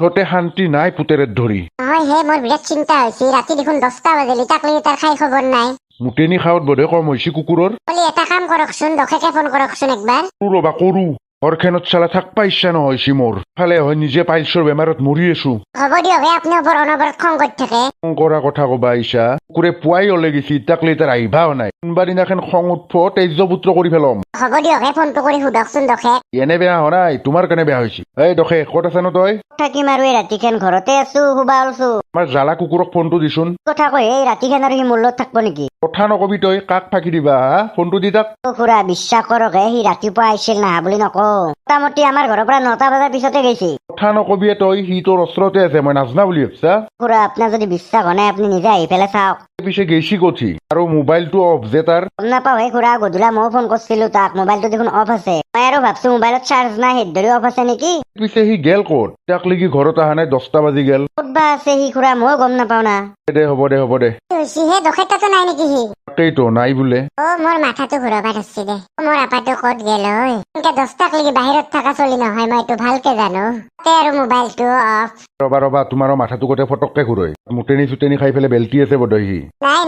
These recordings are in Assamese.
তোতে শান্তি নাই পুতেৰেৰ ধৰি নহয় হে মোৰ বিৰাট চিন্তা হৈছে ৰাতি দেখোন 10টা বাজিলি তাকলি তাৰ খাই খবৰ নাই মুটেনি খাওয়াত বোধে কম হয়েছে কুকুৰৰ বলি এটা কাম কৰকচোন দখেকে ফোন কৰকচোন একবাৰ রবা করু অরখেনত চালা থাকবা ইচ্ছা নহয়ছি মোর ফালে হয় নিজে পাইলছর বেমারত মরি আছো হ'ব দিয়ক হে আপুনি ওপৰ অনবৰত খং কৰি থাকে করা কথা কবা আইসা কুকুরে পুয়াই ওলে গেছি তাকলে তার আইভাও নাই কোনবা দিনাখন খং উঠফ তেজ্যপুত্র কৰি ফেলম হ'ব দিয়ক হে ফোনটো কৰি সুধকচোন দখেক এনে বেয়া হ নাই তোমার কেনে বেয়া হয়েছি এই দখে কত আছে ন তই থাকিম আৰু এই ৰাতিখন ঘৰতে আছো শুবা ওলছো আমাৰ জালা কুকুৰক ফোনটো দিছোন কথা কৈ এই ৰাতিখন আৰু সি মোৰ লগত থাকব নেকি কথা নকবি তই কাক ফাঁকি দিবা হা ফোনটো দি তাক অ খুৰা বিশ্বাস কৰক হে সি ৰাতিপুৱা আহিছিল নাহা বুলি নকওঁ মোটামুটি আমাৰ ঘৰৰ পৰা 9টা বজাৰ পিছতে গৈছে কথা নকবিয়ে তই সি তোৰ অস্ত্ৰতে আছে মই নাজনা বুলি ভাবছা খুৰা আপোনাৰ যদি বিশ্বাস হোৱা নাই আপুনি নিজে আহি পেলাই চাওক পিছে গেছি কঠি আৰু মোবাইলটো অফ যে তাৰ গম নাপাওঁ হে খুৰা গধূলা ময়ো ফোন কৰিছিলো তাক মোবাইলটো দেখোন অফ আছে মই আৰু ভাবছো মোবাইলত চাৰ্জ নাই হেড ধৰি অফ আছে নেকি পিছে সি গেল ক'ত তাক লাগি ঘৰত অহা নাই 10টা বাজি গেল ক'ত বা আছে সি খুৰা ময়ো গম নাপাওঁ না দে হ'ব দে হ'ব দে কি হৈছে হে দখেক তাতো নাই নেকি সি তাকেইতো নাই বোলে অ মোৰ মাথাটো ঘূৰাবা ধৰছি দে মোৰ আপাটো ক'ত গেল ঐ এনেকে 10টাক লাগি বাহিৰত থকা চলি নহয় মই এইটো ভালকে জানো তে আৰু মোবাইলটো অফ ৰবা ৰবা তোমাৰো মাথাটো গোটে ফটককে ঘূৰয় মুটেনি চুটেনি খাই পেলাই বেলটি আছে বোধহয় সি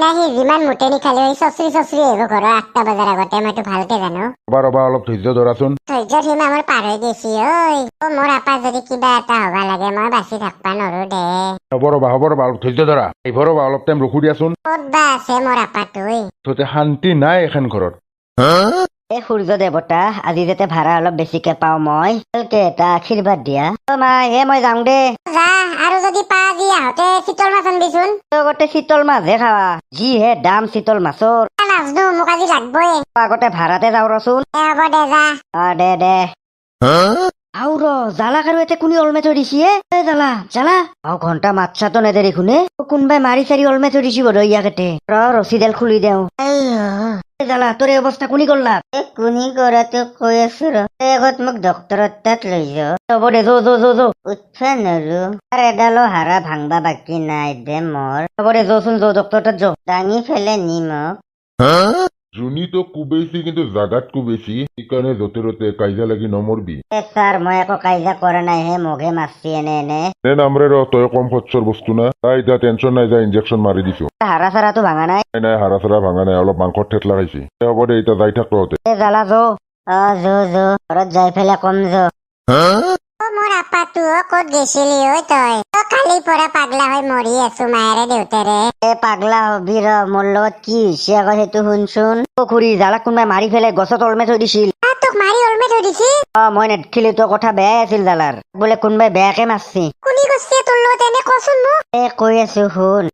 নাই সি যিমান মুটেনি খালেও সি চচৰি আহিব ঘৰৰ 8টা বজাৰ আগতে মইতো ভালকে জানো ৰবা অলপ ধৈৰ্য ধৰাচোন ধৈৰ্য্যৰ সীমা মোৰ পাৰ হৈ গৈছি ঐ অ মোৰ আপা যদি কিবা এটা হবা লাগে মই বাচি থাকবা নৰো দে হ'ব ৰবা অলপ ধৈৰ্য ধৰা আহিব ৰবা অলপ টাইম ৰখো দিয়াচোন ক'ত বা আছে মোৰ আপাটো তোতে শান্তি নাই এখন ঘৰত এই সূৰ্য দেৱতা আজি যাতে ভাড়া অলপ বেছিকে পাওঁ মই ভালকে এটা আশীৰ্বাদ দিয়া অ মা হে মই যাওঁ দে যা আৰু যদি পা যি আহোঁতে চিতল মাছ আনবিচোন আগতে চিতল মাছহে খাৱা যিহে দাম চিতল মাছৰ নাজনো মোক আজি লাগবই আগতে ভাড়াতে যাওঁ ৰচোন হ'ব দে যা দে আও ৰ জালাক আৰু এতে কোনে অলমে থৈ দিছি জালা ঘণ্টা মাতছাতো নেদেৰি কোনে কোনোবাই মাৰি চাৰি অলমে থৈ দিছি বোধ ইয়াকেতে ৰছীডাল খুলি দেওঁ জালা তোৰ এই অৱস্থা কোনি কৰলা কোনি কৰাটো কৈ আছো ৰত মোক ডক্তৰৰ তাত লৈ যাওঁ হ'ব দে যো উঠবা নৰো আৰু এডালো হাৰা ভাংবা বাকী নাই দে মোৰ হ'ব দে যোচোন ডক্তৰৰ তাত যো দাঙি ফেলে নিমক জুনি তো কুবেছি কিন্তু জাগাত কুবেছি সেইকাৰণে যতে ততে কাইজা লাগি নমৰবি ছাৰ মই একো কাইজা কৰা নাই হে মোকে মাৰছি এনে নে নামৰে ৰ তই কম খৰচৰ বস্তু না তাই এতিয়া টেনচন নাই যা ইনজেকশ্যন মাৰি দিছো হাৰা চাৰাটো ভাঙা নাই নাই হাৰা চাৰা ভাঙা নাই অলপ মাংসত ঠেট লাগাইছি হ'ব দে এতিয়া যাই থাক তহঁতে জালা যো যো ঘৰত যাই ফেলে কম যো অ মোৰ আপাটো ক'ত গৈছিলি ঐ তই কালিৰ পৰা পাগলা হৈ মৰি আছো মায়েৰে দেউতাৰে পাগলা হবি ৰ মোৰ লগত কি হৈছে আকৌ সেইটো শুনচোন খুৰী জালাক কোনোবাই মাৰি ফেলে গছত অলমে থৈ দিছিল তোক মাৰি অলমে থৈ দিছি মই নেদেখিলো তো কথা বেয়াই আছিল জালাৰ বোলে কোনোবাই বেয়াকে মাৰছি কোনি কৈছে তোৰ লগত এনে কচোন মোক কৈ আছো শুন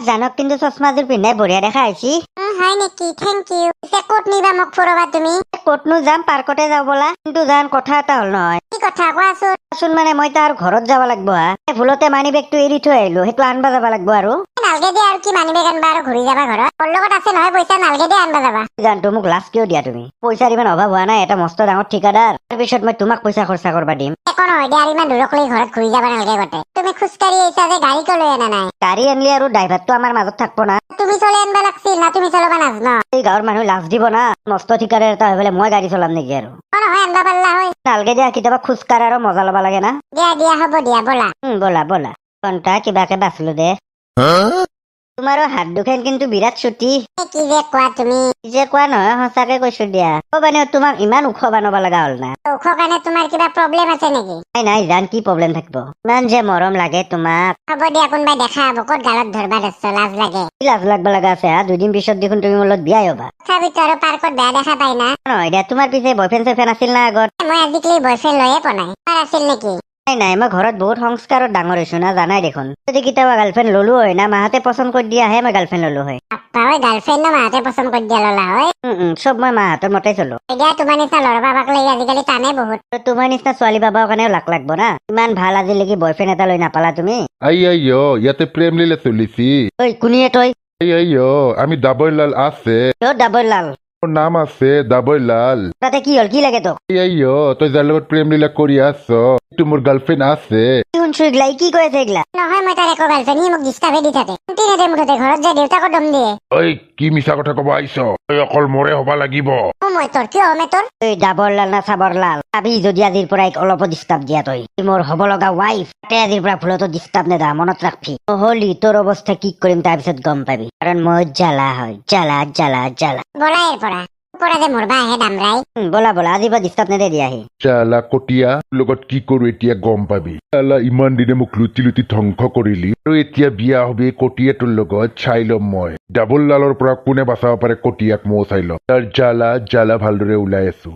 জানক কিন্তু চশমাযোৰ পিন্ধাই বঢ়িয়া দেখা হৈছি হয় নেকি থেংক ইউ এতিয়া ক'ত নিবা মোক ফুৰাবা তুমি ক'তনো যাম পাৰ্কতে যাওঁ ব'লা কিন্তু জান কথা এটা হ'ল নহয় কি কথা কোৱাচোন মানে মই তাৰ ঘৰত যাব লাগব ভুলতে মানি বেগটো এৰি থৈ আহিলো সেইটো আনবা যাব লাগব আৰু নালগে দে আৰু কি মানিবে আনবা আৰু ঘূৰি যাবা ঘৰত মোৰ লগত আছে নহয় পইচা নালগে দে আনবা যাবা জানটো মোক লাজ কিয় দিয়া তুমি পইচাৰ ইমান অভাৱ হোৱা নাই এটা মস্ত ডাঙৰ ঠিকাদাৰ তাৰপিছত মই তোমাক পইচা খৰচা কৰবা দিম একো নহয় দে আৰু ইমান দূৰক লৈ ঘৰত ঘূৰি যাবা নালগে গতে তুমি খোজকাঢ়ি আহিছা যে গাড়ীটো লৈ আনা নাই গাড়ী আনলি আৰু ড্ৰাইভাৰটো আমাৰ মাজত থাকব না তুমি চলাই আনবা লাগছিল না তুমি চলাবা নাজনা এই গাঁৱৰ মানুহ লাজ দিব না মস্ত ঠিকাদাৰ এটা হৈ পেলাই মই গাড়ী চলাম নেকি আৰু নহয় আনবা পাৰলা হয় নালগে দিয়া কেতিয়াবা খোজকাঢ়া আৰু মজা ল'ব লাগে না দিয়া হ'ব দিয়া ব'লা ব'লা কণ্টা কিবাকে বাচলো দে তোমাৰো হাত দুখন কিন্তু বিৰাট ছুটি কি যে কোৱা তুমি যে কোৱা নহয় সঁচাকে কৈছো দিয়া মানে তোমাক ইমান ওখ বানাব লগা হ'ল না ওখ কাৰণে তোমাৰ কিবা প্ৰব্লেম আছে নেকি নাই জান কি প্ৰব্লেম থাকিব ইমান যে মৰম লাগে তোমাক হ'ব দিয়া কোনোবাই দেখা হব ক'ত গালত ধৰবা ধৰছ লাজ লাগে কি লাজ লাগব লগা আছে দুদিন পিছত দেখোন তুমি মোৰ লগত বিয়াই হবা তথাপিতো আৰু পাৰ্কত বেয়া দেখা পাই না নহয় দিয়া তোমাৰ পিছে বয়ফ্ৰেণ্ড চয়ফ্ৰেণ্ড আছিল না আগত মই আজিকালি বয়ফ্ৰেণ্ড লৈয়ে পোৱা নাই তোমাৰ আছিল নেকি নাই মই ঘৰত বহুত সংস্কাৰত ডাঙৰ হৈছো না জানাই দেখোন যদি কেতিয়াবা গাৰ্লফ্ৰেণ্ড ললো হয় না মাহঁতে পচন্দ কৰি দিয়াহে মই গাৰ্লফ্ৰেণ্ড ললো হয় গাৰ্লফ্ৰেণ্ড মাহঁতে পচন্দ কৰি দিয়া ললা হয় চব মই মাহঁতৰ মতে চলো এতিয়া তোমাৰ নিচিনা ল'ৰা বাবাক লৈ আজিকালি টানে বহুত তোমাৰ নিচিনা ছোৱালী পাবৰ কাৰণেও লাখ লাগব না ইমান ভাল আজিলৈকে বয়ফ্ৰেণ্ড এটা লৈ নাপালা তুমি আইয়ো ইয়াতে প্ৰেম লীলা চলিছি ঐ কোনিয়ে তই আইয়ো আমি ডাবল লাল আছে ডাবল লাল মোৰ নাম আছে দাবৈলাল। তাতে কি হ'ল, কি লাগে তোক? এই তই যাৰ লগত প্ৰেম লীলা কৰি আছ এইটো মোৰ গাৰ্লফ্ৰেণ্ড আছে। কি শুনছো এইগিলা, ই কি কৈ আছে এইগিলা? নহয় মই তাৰ একো গাৰ্লফ্ৰেণ্ড, সি মোক ডিষ্টাৰ্বহে দি থাকে। শান্তি নেদে মুঠতে, ঘৰত যায় দেউতাকো দম দিয়ে। ঐ কি মিছা কথা কব আহিছ? তই অকল মোৰে হবা লাগিব। মই তোৰ কিয় হমে তোৰ? এই ডাবৰ লাল না চাবৰ লাল, চাবি যদি আজিৰ পৰা অলপো ডিষ্টাৰ্ব দিয়া তই। ই মোৰ হ'ব লগা ৱাইফ, তাতে আজিৰ পৰা ভুলতো ডিষ্টাৰ্ব নেদা, মনত ৰাখবি। নহলি তোৰ অৱস্থা কি কৰিম তাৰপিছত গম পাবি। কাৰণ মই জ্বালা হয়, জ্বালা জ্বালা জ্বালা। বলা ইয়াৰ পৰা যে মৰবা আহে দামৰাই। বলা বলা, আজিৰ পৰা ডিষ্টাৰ্ব নেদে দিয়া আহি। চালা কটীয়া লগত কি কৰো এতিয়া গম পাবি। চালা ইমান দিনে মোক লুটি লুটি ধ্বংস কৰিলি আৰু এতিয়া বিয়া হবি কটীয়াটোৰ লগত। চাই ল'ম মই ডাবল লালৰ পৰা কোনে বাচাব পাৰে কটীয়াক, ময়ো চাই ল'ম। তাৰ জ্বালা জ্বালা ভালদৰে ওলাই আছো।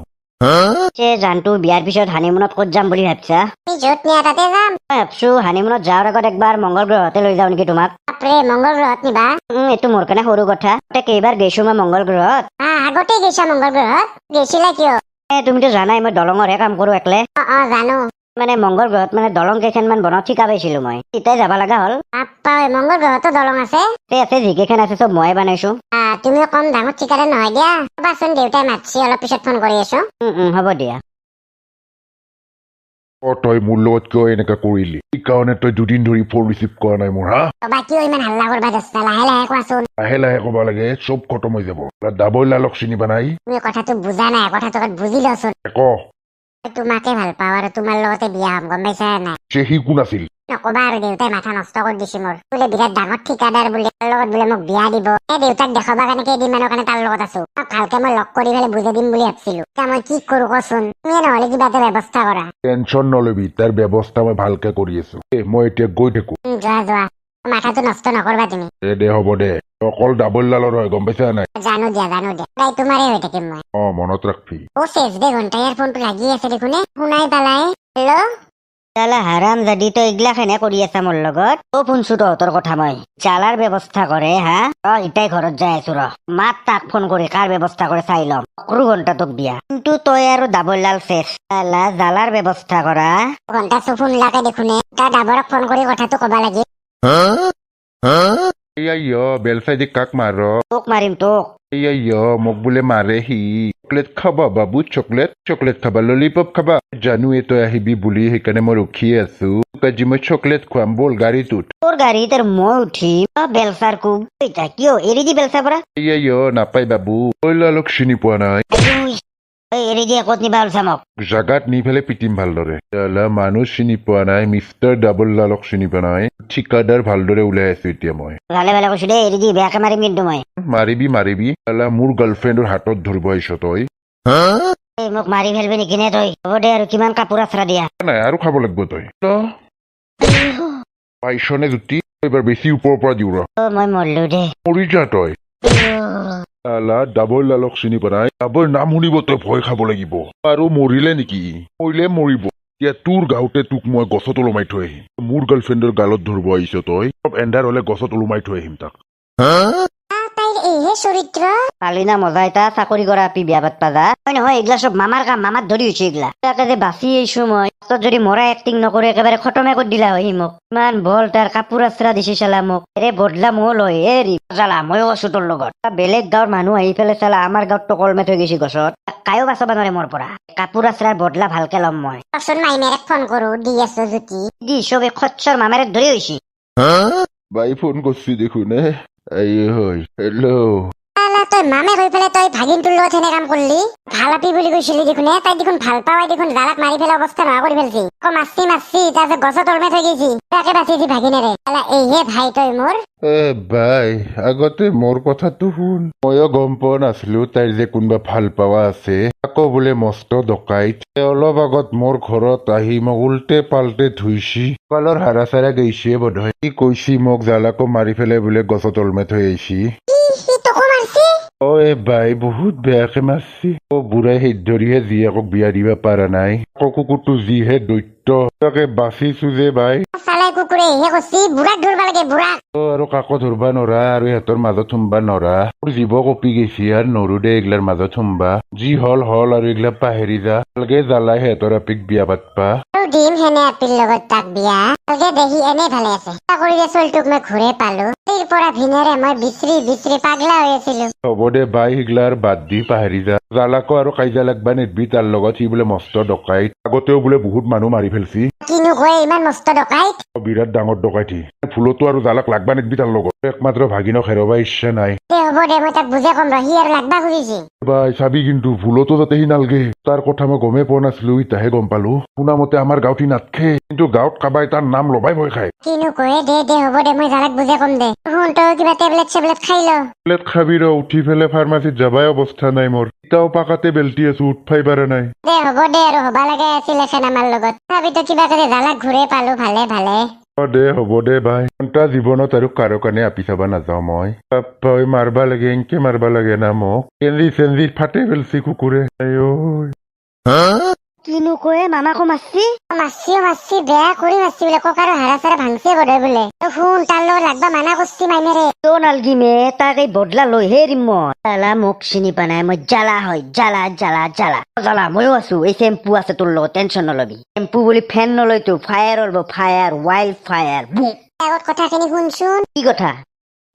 জানটো বিয়াৰ পিছত হানিমুনত ক'ত যাম বুলি ভাবছা? তুমি য'ত নিয়া তাতে যাম। মই ভাবছো হানিমুনত যোৱাৰ আগত একবাৰ মংগল গ্ৰহতে লৈ যাওঁ নেকি তোমাক। বাপৰে মংগল গ্ৰহত নিবা? এইটো মোৰ কাৰণে সৰু কথা। তাতে কেইবাৰ গৈছো মই মংগল গ্ৰহত। আগতে গৈছা মংগল গ্ৰহত? গৈছিলা কিয়? তুমিতো জানাই মই দলঙৰহে কাম কৰো একলে। জানো। মানে মংগল গ্ৰহত মানে দলং কেইখনমান বনাব ঠিকা পাইছিলো মই, তেতিয়াই যাবা লগা হ'ল। মংগল গ্ৰহতো দলং আছে? আছে, যিকেইখন আছে চব ময়ে বনাইছো। তুমিও কম ডাঙৰ ঠিকাদাৰ নহয় দিয়া। চাবাচোন দেউতাই মাতছি, অলপ পিছত ফোন কৰি আছো। হ'ব দিয়া। তই মোৰ লগত কিয় এনেকা কৰিলি? সেইকাৰণে তই দুদিন ধৰি ফোন ৰিচিভ কৰা নাই মোৰ। বাকীও ইমান হাল্লা কৰবা দস্তা, লাহে লাহে কোৱাচোন। লাহে লাহে কব লাগে, চব খতম হৈ যাব। ডাবল লালক চিনিবা নাই? তুমি কথাটো বুজা নাই, কথাটো বুজি লচোন। ক তোমাকে ভাল পাওঁ আৰু তোমাৰ লগতে বিয়া হম, গম পাইছা নাই? সি কোন আছিল? নকবা আৰু, দেউতাই মাথা নষ্ট কৰি দিছে মোৰ। বোলে বিৰাট ডাঙৰ ঠিকাদাৰ বোলে, তাৰ লগত বোলে মোক বিয়া দিব। দেউতাক দেখাবা কাৰণে কেইদিনমানৰ কাৰণে তাৰ লগত আছো। ভালকে মই লগ কৰি পেলাই বুজাই দিম বুলি ভাবছিলো। এতিয়া মই কি কৰো কচোন? তুমি নহলে কিবা এটা ব্যৱস্থা কৰা। টেনচন নলবি, তাৰ ব্যৱস্থা মই ভালকে কৰি আছো। মই এতিয়া গৈ থাকো। যোৱা মাথাটো নষ্ট নকৰবা তুমি। দে হ'ব দে, অকল ডাবল লালৰ হয়, গম পাইছা নাই? জানো দিয়া তাই তোমাৰে হৈ থাকিম মই। মনত ৰাখবি। চেজ দে ঘন্টা, ইয়াৰ ফোনটো লাগি আছে দেখোন। শুনাই পালাই? হেল্ল', চালা হাৰাম জাদি, তই এইগিলাখানে কৰি আছা মোৰ লগত। শুনছো তহঁতৰ কথা মই। জালাৰ ব্যৱস্থা কৰে ইটাই ঘৰত যাই আছো ৰ। মাত তাক ফোন কৰি কাৰ ব্যৱস্থা কৰে চাই ল'ম। সৰু ঘন্টা তোক দিয়া, কিন্তু তই আৰু ডাবল লাল শেষ। চালা জালাৰ ব্যৱস্থা কৰা। ঘন্টা ফোন লাগে দেখোন। তাৰ ডাবৰক ফোন কৰি কথাটো কবা লাগে। বেলচাইদি কাক মাৰ? তোক মাৰিম তোক। মোক বোলে মাৰে সি। চকলেট খাবা বাবু, চকলেট খাবা, ললিপপ খাবা? জানোৱে তই আহিবি বুলি, সেইকাৰণে মই ৰখিয়ে আছো। আজি মই চকলেট খুৱাম, বল গাড়ীটোত। তোৰ গাড়ীত আৰু মই উঠিম? বেলচাৰ কুব কিয় এৰি দি বেলচাৰ পৰা? নাপাই বাবু, তই লালক চিনি পোৱা নাই? এৰি দিয়ে ক'ত নিবা ওলছা মোক? জাগাত নি পেলাই পিটিম ভালদৰে। মানুহ চিনি পোৱা নাই, মিষ্টাৰ ডাবল লালক চিনি পোৱা নাই? ঠিকাদাৰ ভালদৰে ওলাই আছো এতিয়া মই। ভালে ভালে কৈছো দেই, এৰি দি বেয়াকে মাৰিম কিন্তু মই। মাৰিবি মোৰ গাৰ্লফ্ৰেণ্ডৰ হাতত ধৰিব আহিছ তই? মোক মাৰি ফেলবি নেকি নে তই? হ'ব দে, আৰু কিমান কাপোৰ আছৰা দিয়া? নাই আৰু খাব লাগিব তই। পাইছনে জুতি? এইবাৰ বেছি ওপৰৰ পৰা দিওঁ ৰ। মই মৰলো দে। মৰি যা তই। ডাবল লালক চিনি পোৱা নাই? ডাবল নাম শুনিব তই ভয় খাব লাগিব। আৰু মৰিলে নেকি? মৰিলে মৰিব। এতিয়া তোৰ গাঁৱতে তোক মই গছত ওলমাই থৈ আহিম। মোৰ গাৰ্লফ্ৰেণ্ডৰ গালত ধৰিব আহিছ তই? চব এন্ধাৰ হলে গছত ওলমাই থৈ আহিম তাক। তাইৰ এইহে চৰিত্ৰ। পালি না মজা এটা চাকৰি কৰা আপি বিয়া পাতবা যা। হয় নহয়, এইগিলা চব মামাৰ কাম, মামাত ধৰি হৈছে এইগিলা। তাকে যে বাচি আহিছো মই, যদি মৰা এক্টিং নকৰে একেবাৰে খতমে কৰি দিলা হয় মোক। ইমান বল তাৰ কাপোৰ আছৰা দিছে চালা মোক। বদলা ময়ো লয় চালা, ময়ো আছো তোৰ লগত। বেলেগ গাঁৱৰ মানুহ আহি পেলাই চালা আমাৰ গাঁৱত তো কলমে থৈ গৈছে গছত। কায়ো বাচাবা নোৱাৰে মোৰ পৰা। কাপোৰ আছৰাৰ বদলা ভালকে ল'ম মই। মাইমেৰেক ফোন কৰো, দি আছো জুতি। দি চবে খচ্চৰ মামাৰেক ধৰি হৈছে। বাই ফোন কৰছি দেখুন। হেল্ল'। তই মামে হৈ পেলাই তই ভাগিনটোৰ লগত এনে কাম কৰলি? ভাল আপি বুলি কৈছিলি দেখোন। তাই দেখোন ভাল পাৱাই দেখোন জালাক মাৰি পেলাই অৱস্থা নোহোৱা কৰি ফেলছি। মাৰছি তাৰপিছত গছত ওলমাই থৈ গৈছি। তাকে বাচিছি ভাগিনেৰে। এইহে ভাই তই মোৰ। বাই আগতে মোৰ কথাটো শুন। ময়ো গম পোৱা নাছিলো তাইৰ যে কোনোবা ভাল পাৱা আছে। আকৌ বোলে মস্ত ডকাইত। অলপ আগত মোৰ ঘৰত আহি মোক উল্টে পাল্টে ধুইছি। কলৰ হাৰা চাৰা গৈছে বোধহয়। কি কৈছি মোক জালাকো মাৰি পেলাই বোলে গছত ওলমাই থৈ আহিছি। বাই বহুত বেয়াকে মাৰছি। বুঢ়াই সেই ধৰিহে জীয়েকক বিয়া দিবা পাৰা নাই। কুকুৰটো যিহে দৈত্য, তাকে বাচিছো যে বাই। আৰু কাকো ধৰবা নৰা, আৰু সিহঁতৰ মাজত সোমবা নৰা। জীৱ কপি গৈছি আৰু নৰো দে এইগিলাৰ মাজত সোমবা। যি হল হল, আৰু এইগিলা পাহেৰি যা। ভালকে জ্বালাই সিহঁতৰ আপিক বিয়া পাতবা। দিম হেনে আপিৰ লগত তাক বিয়া ভালকে দেখি এনেই ভালে আছে চাকৰি যে চলটোক মই ঘূৰে পালো তাৰ পৰা ভিনেৰে মই বিচৰি বিচৰি পাগলা হৈ আছিলো হ'ব দে বাই সিগলাৰ বাদ দি পাহৰি যা জালাকো আৰু কাজিয়া লাগবা নেদবি তাৰ লগত সি বোলে মস্ত ডকাইত আগতেও বোলে বহুত মানুহ মাৰি ফেলছি কিনো কয় ইমান মস্ত ডকাইত বিৰাট ডাঙৰ ডকাইতি ফুলতো আৰু জালাক লাগবা নেদবি তাৰ লগত একমাত্ৰ ভাগিনক হেৰাবা ইচ্ছা নাই দে হ'ব দে মই তাক বুজাই কম সি আৰু লাগবা খুজিছে বাই চাবি কিন্তু ভুলতো যাতে সি নালগে তাৰ কথা মই গমেই পোৱা নাছিলো ইতাহে গম পালো শুনা মতে আমাৰ গাঁৱত সি নাথকে কিন্তু গাঁৱত কাবাই তাৰ নাম লবাই ভয় খায় কিনো কয় দে হ'ব দে মই জালাক বুজাই কম দে শুন তই কিবা টেবলেট চেবলেট খাই ল প্লেট খাবি ৰ উঠি ফেলে ফাৰ্মাচীত যাবাই অৱস্থা নাই মোৰ ইটাও পাকাতে বেলটি আছো উঠফাই পাৰা নাই দে হ'ব দে আৰু হবা লাগে আছিল এখন আমাৰ লগত তথাপিতো কিবা কৰি জালাক ঘূৰে পালো ভালে ভালে দে হ'ব দে বাই তাৰ জীৱনত আৰু কাৰো কাৰণে আপি চাবা নাযাওঁ মই পাপাই মাৰবা লাগে এনকে মাৰবা লাগে না মোক কেন্দি চেন্দি ফাটে পেলছি কুকুৰে কিনো কয় মামাকো মাৰছি মাছি বেয়া কৰি মাছি বোলে ককাৰো হাৰা চাৰা ভাংছে বধে বোলে শুন তাৰ লগত লাগবা মানা কৰছি মাইনেৰে কিয় নালগি মে তাক এই বদলা লৈহে এৰিম মই জালা মোক চিনি পোৱা নাই মই জ্বালা হয় জ্বালা জ্বালা জ্বালা জ্বালা ময়ো আছো এই চেম্পু আছে তোৰ লগত টেনচন নলবি চেম্পু বুলি ফেন নলয়তো ফায়াৰ অলব ফায়াৰ ৱাইল্ড ফায়াৰ বুক আগত কথাখিনি শুনচোন কি কথা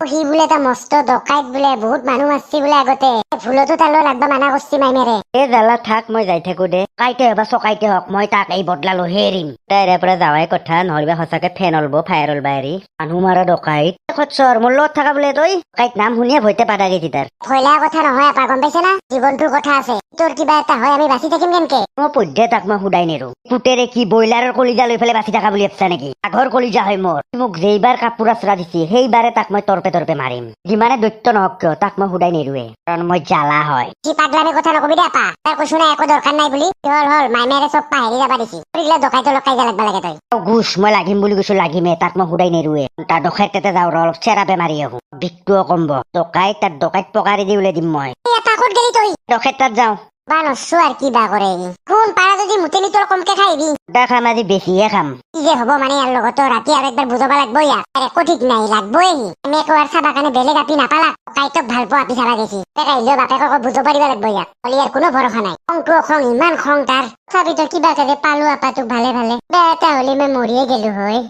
সি বোলে এটা মস্ত ডকাইত বোলে বহুত মানুহ মাৰছি বোলে আগতে ভুলতো তাৰ লগত লাগবা মানা কৰছি মাইনেৰে এই জালা থাক মই যাই থাকো দে কাইতে হবা চকাইতে হওক মই তাক এই বদলা লৈহে এৰিম তাইৰে পৰা যাৱাই কথা নহলে সঁচাকে ফেন অলব ফায়াৰ অলবা এৰি মানুহ মাৰা ডকাইত খচ্চৰ মোৰ লগত থাকা বোলে তই কাইত নাম শুনিয়ে ভয়তে পাদা গেছি তাৰ ভয় লগা কথা নহয় আপা গম পাইছে না জীৱনটোৰ কথা আছে তোৰ কিবা এটা হয় আমি বাচি থাকিম কেনকে মই পধ্যে তাক মই সুদাই নেৰো কুটেৰে কি ব্ৰইলাৰৰ কলিজা লৈ পেলাই বাচি থাকা বুলি ভাবছা নেকি আগৰ কলিজা হয় মোৰ মোক যেইবাৰ কাপোৰ আচৰা দিছি সেইবাৰে তাক মই তৰপে তৰপে মাৰিম যিমানে দৈত্য নহওক কিয় তাক মই সুদাই নেৰোৱে কাৰণ মই জ্বালা হয় সি পাগলামি কথা নকবি দে আপা তাৰ কৈছো না একো দৰকাৰ নাই বুলি হল মাইমেৰে চব পাহেৰি যাবা দিছি এইগিলা ডকাইতৰ লগত কাজিয়া লাগবা লাগে তই ঘুষ মই লাগিম বুলি কৈছো লাগিমে তাক মই সুদাই নেৰোৱে তাৰ ডকাইত তাতে যাওঁ ৰ অলপ চেৰাপে মাৰি আহো বিষটোও কমব ডকাইত তাত ডকাইত পকাৰি দি উলাই দিম মই আপা ক'ত গেলি তই ডকাইত তাত যাওঁ বা নচ্ছো আৰু কিবা কৰে শুন পাৰা যদি মুতেলি তোৰ কমকে খাইবি দা খাম আজি বেছিহে খাম কি যে হব মানে ইয়াৰ লগত ৰাতি আৰু একবাৰ বুজাবা লাগব ইয়াক একো ঠিক নাই লাগবই আমি একো আৰু চাবা কাৰণে বেলেগ আপি নাপালাক কাইতক ভাল পোৱা আপি চাবা গেছি আহিলেও বাপেকক বুজাব দিব লাগব ইয়াক হলি ইয়াৰ কোনো ভৰসা নাই খংটো খং ইমান খং তাৰ তথাপিতো কিবা কৰি পালো আপাটোক ভালে ভালে বেয়া এটা হলি মই মৰিয়ে গেলো হয়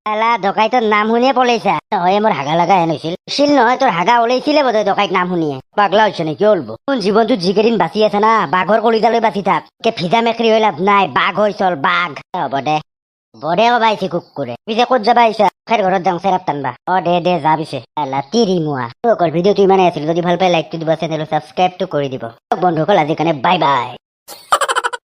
এলা ডকাইতৰ নাম শুনিয়ে পলাইছা নহয় মোৰ হাগা লগা হেন হৈছিল নহয় তোৰ হাগা ওলাইছিলে বোধহয় ডকাইত নাম শুনিয়ে পাগলা হৈছে নেকি অলব কোন জীৱনটোত যিকেইদিন বাচি আছে না বাঘৰ কলিজালৈ বাচি থাক ভিজা মেকৰি হৈ লাভ নাই বাঘ হৈ চল বাঘ হ'ব দে বৰে কবাইছে কুকুৰে পিছে ক'ত যাবা আহিছা খেৰ ঘৰত যাওঁ চেৰাপ টানবা দে যা পিছে এলা তিৰিমুৱা ভিডিঅ'টো ইমানেই আছিল যদি ভাল পাই লাইকটো দিব চেনেলটো ছাবস্ক্ৰাইবটো কৰি দিব বন্ধুসকল আজিৰ কাৰণে বাই বাই